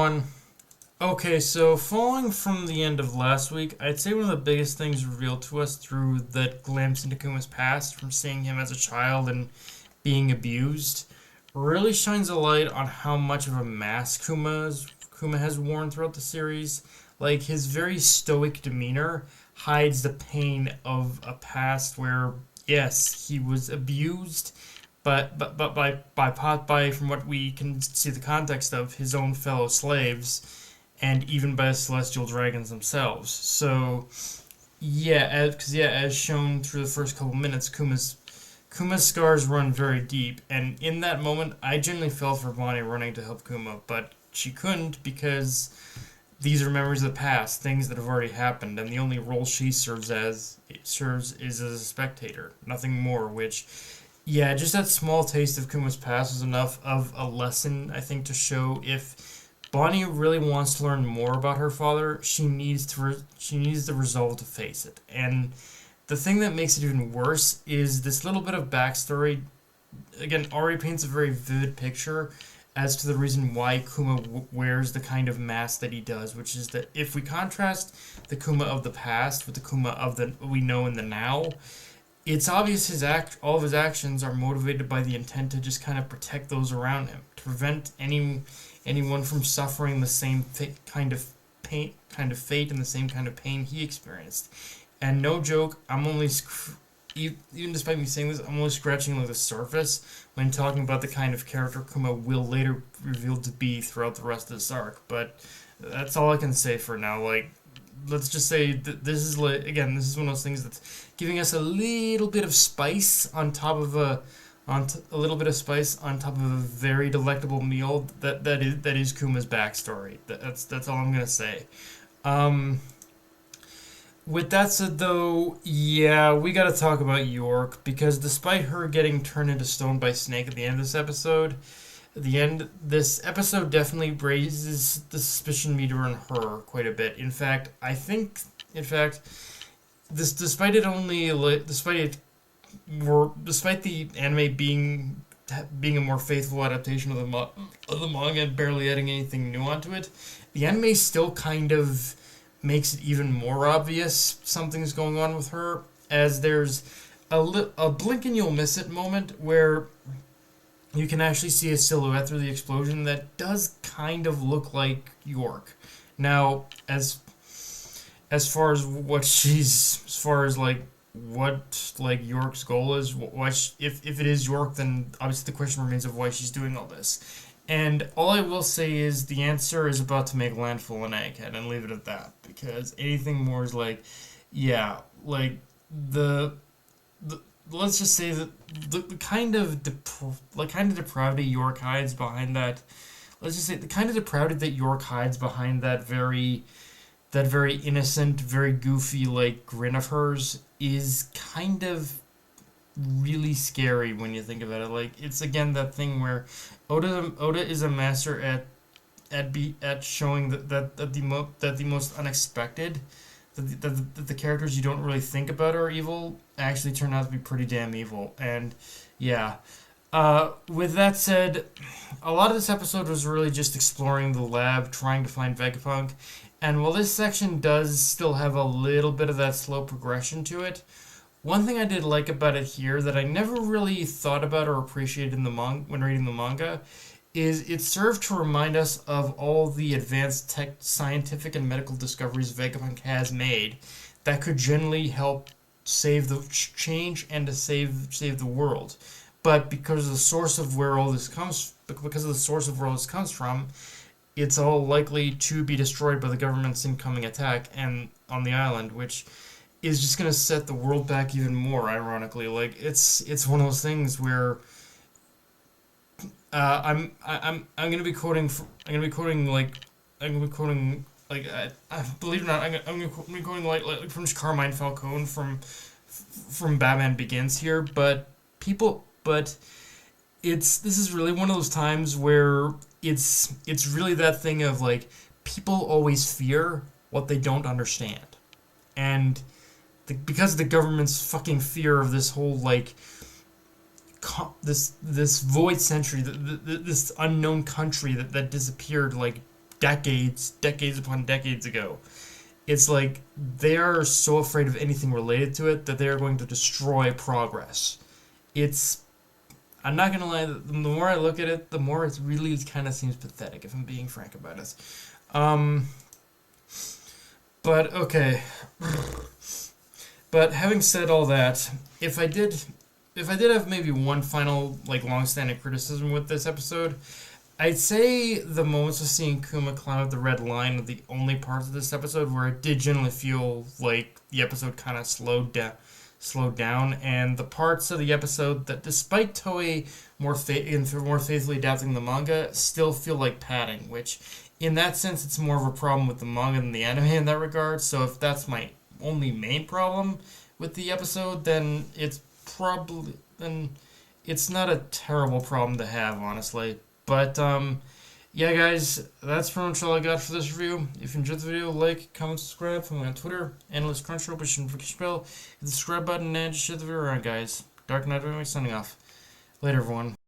everyone. Okay, so following from the end of last week, I'd say one of the biggest things revealed to us through that glimpse into Kuma's past, from seeing him as a child and being abused, really shines a light on how much of a mask Kuma has worn throughout the series. Like, his very stoic demeanor hides the pain of a past where, yes, he was abused, but by from what we can see the context of, his own fellow slaves, and even by the celestial dragons themselves. So, as shown through the first couple minutes, Kuma's scars run very deep, and in that moment, I genuinely felt for Bonnie running to help Kuma, but she couldn't because these are memories of the past, things that have already happened, and the only role she serves is as a spectator, nothing more. Which, yeah, just that small taste of Kuma's past was enough of a lesson, I think, to show if Bonnie really wants to learn more about her father, she needs the resolve to face it. And the thing that makes it even worse is this little bit of backstory. Again, already paints a very vivid picture as to the reason why Kuma wears the kind of mask that he does, which is that if we contrast the Kuma of the past with the Kuma of the we know in the now, it's obvious all of his actions are motivated by the intent to just kind of protect those around him, to prevent anyone from suffering the same kind of fate and the same kind of pain he experienced. And no joke, even despite me saying this, I'm only scratching like the surface when talking about the kind of character Kuma will later reveal to be throughout the rest of this arc. But that's all I can say for now. Like, let's just say that this is one of those things that's giving us a little bit of spice on top of a little bit of spice on top of a very delectable meal that is Kuma's backstory. That's all I'm gonna say. With that said, though, yeah, we gotta talk about York, because despite her getting turned into stone by Snake at the end of this episode definitely raises the suspicion meter on her quite a bit. In fact, despite the anime being a more faithful adaptation of the manga and barely adding anything new onto it, the anime still kind of makes it even more obvious something's going on with her, as there's a blink and you'll miss it moment where you can actually see a silhouette through the explosion that does kind of look like York. Now, as far as what York's goal is, if it is York, then obviously the question remains of why she's doing all this. And all I will say is the answer is about to make landfall in Egghead, and leave it at that, because anything more is let's just say that the kind of depravity York hides behind that. Let's just say the kind of depravity that York hides behind that very innocent, very goofy grin of hers is kind of really scary when you think about it. It's again that thing where Oda is a master at showing that the most unexpected, that the characters you don't really think about are evil actually turn out to be pretty damn evil. And yeah, with that said, a lot of this episode was really just exploring the lab, trying to find Vegapunk. And while this section does still have a little bit of that slow progression to it, one thing I did like about it here that I never really thought about or appreciated when reading the manga is it served to remind us of all the advanced scientific and medical discoveries Vegapunk has made that could generally help save the change and to save the world. But because of the source of where all this comes from, it's all likely to be destroyed by the government's incoming attack and on the island, which is just gonna set the world back even more. Ironically, it's one of those things where I'm gonna be quoting believe it or not, I'm gonna be quoting like from Carmine Falcone from Batman Begins here, but this is really one of those times where it's really that thing of people always fear what they don't understand, and because of the government's fucking fear of this whole this void century, this unknown country that disappeared decades upon decades ago. It's like they are so afraid of anything related to it that they are going to destroy progress. It's I'm not gonna lie. The more I look at it, the more it really kind of seems pathetic. If I'm being frank about it. Um, but okay. But having said all that, if I did have maybe one final like long-standing criticism with this episode, I'd say the moments of seeing Kuma climb up the red line are the only parts of this episode where it did generally feel like the episode kind of slowed down, and the parts of the episode that, despite Toei more faithfully adapting the manga, still feel like padding. Which, in that sense, it's more of a problem with the manga than the anime in that regard. So if that's my only main problem with the episode, then it's not a terrible problem to have, honestly. But yeah, guys, that's pretty much all I got for this review. If you enjoyed the video, like, comment, subscribe. Follow me on Twitter, Analyst Crunchyroll, push the notification bell, hit the subscribe button, and just share the video around, guys. Dark Knight signing off. Later, everyone.